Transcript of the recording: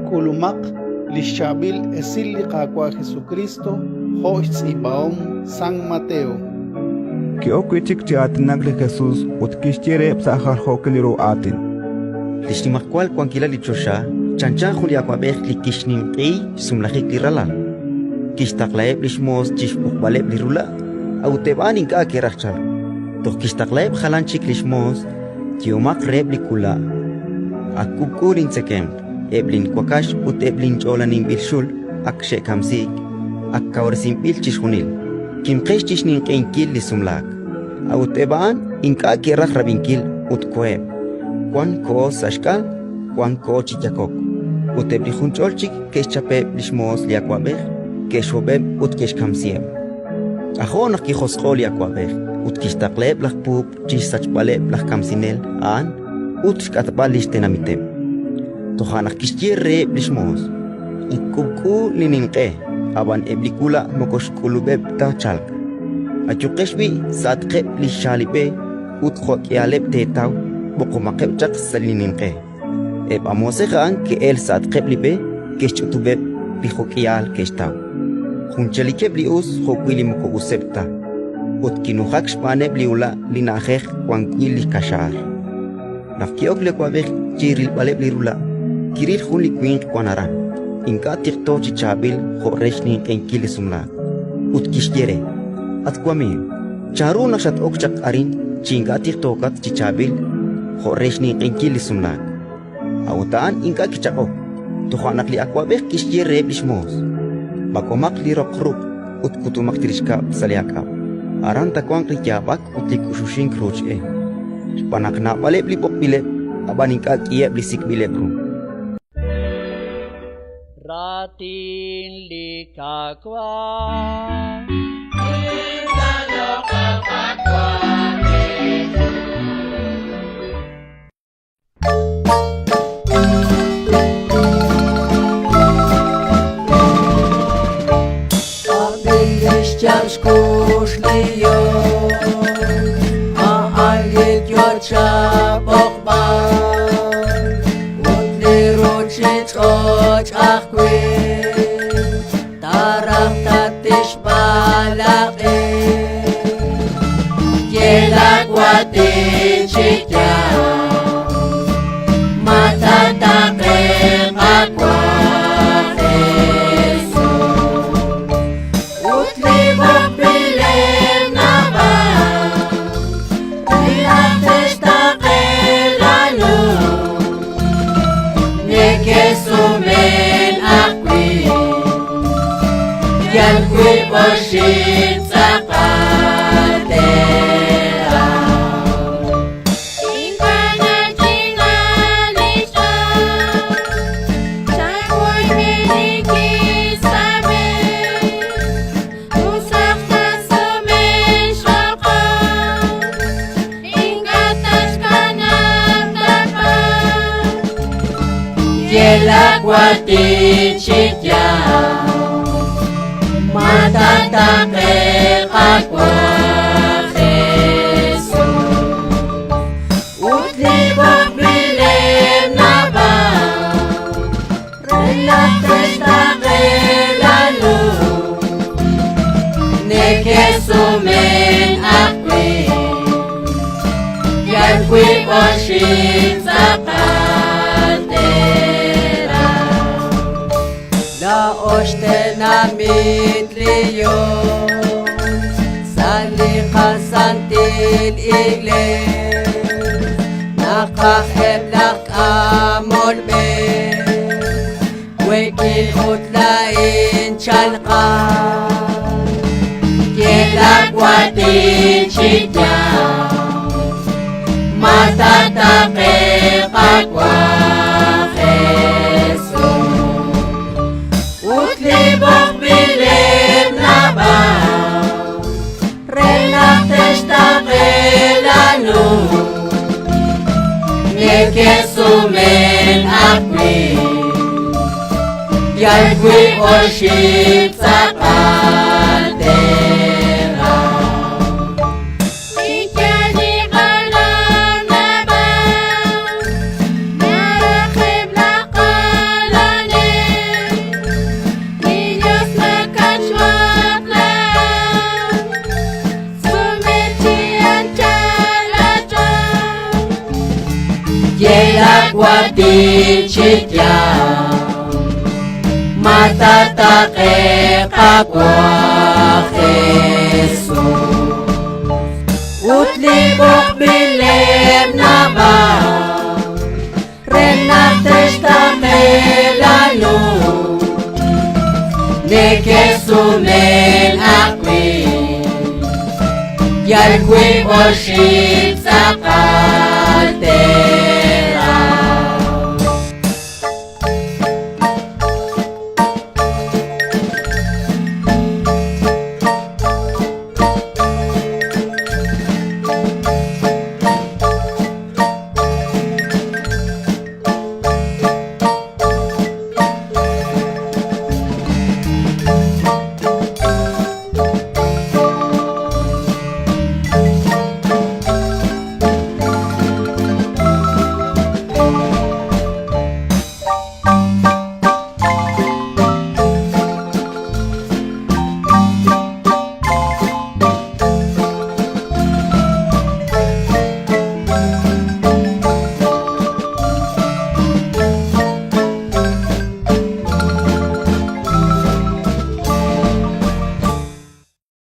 Kulumak lishabil esili kakwa Jesucristo hoits ibaom San Mateo. Kioquichic chiatinagli Jesús utkixtiere psahar hokeliro atin. Lishnimakwal kwankila lichosha, chanchan juliakwabej likishnim ey sumlajik liralal. Kishtaklaeb lishmos chishpukbaleb lirula, auteban inka kerachal. Toch kishtaklaeb halanchik lishmos, tiomak reb likula. Akubkulin sekem, eblin kwakash ut eblin cholanin bilshul, akshe kamsik, akkawrsin bilchishunil. Kimkesh chishnin kenkil lisumlak. Auteban inka kerach rabinkil utkoeb. Kwan ko sashkal, kwan ko chichakok. Utebli juncholchik keschape lishmos liakwabej, keshobeb ut keshkamsiem. Ajo nakijosqol liakwabej, ut kishtakleb lakpup, chisachbaleb lakkamsinel, an, ut shkatbal lishtenamitem. Tohanak kishtierre lishmos. Ikubku lininqe, aban eblikula mokoshkulubeb ta chalk. Achukeshbi satqeb lishalipe, ut khokyaleb tetaw, bokomakeb chak salininqe. Eb amosejan ke el satqeb libe, keshchutubeb bihokyal keshtaw. Junchalikeb lius hokwili moko usepta. Ut kinuhak shpaneb liula linajej kwankwili kashar. Nafkiok lekwabej chiril baleb lirula, kiril hun likwink kwanaran. Inka tikto chichabil horeshnin enkili sumla. Ut kishtiere, at kwamim, charu nakshat okchak arin, chinga tikto kat chichabil, horeshnin enkili sumla. Autaan inka kichakok, tuhanak li akwabeh kishtiere bishmos. Bakomak li rokruk, ut kutumak tirishka saliaka. Aran takwang rikyabak ut likushushin kruch e. Panak na baleb li pokbileb, abaningka kiep li sikbileb rum. Ratin likakwa Indano kakakwa Ściążkuszliją, a alit jocza bokban, utli ruczyć choć achkwi, tarach tatish balak jelak wati chikya, matatake akwa. Worship Zakatera. Ingana jinganisha, chakoy meniki sabe, usakta sumen shaka, ingatash kanagdapa, yelakwati chitya. Matatake akwa Jesus, utlibok bilem naba, relates take lalu, nekesumen akwi, yan kwi worship Zakatera. La oshtenamit liyon, salika santil igle, nakaheblak amol be, wekin utlain chalka, Yelak wati chitya, matatake akwa Utlibok bilib naba, relates take lalu, nekesumen akwi, yan kwi worship Zakatera. Ikyadi kalam naba, narakib lak atin chitya matatake kapwa Jesus utlibok bilem na ba renak testame lalo nekesumen akwi yalkwi worship sa kalte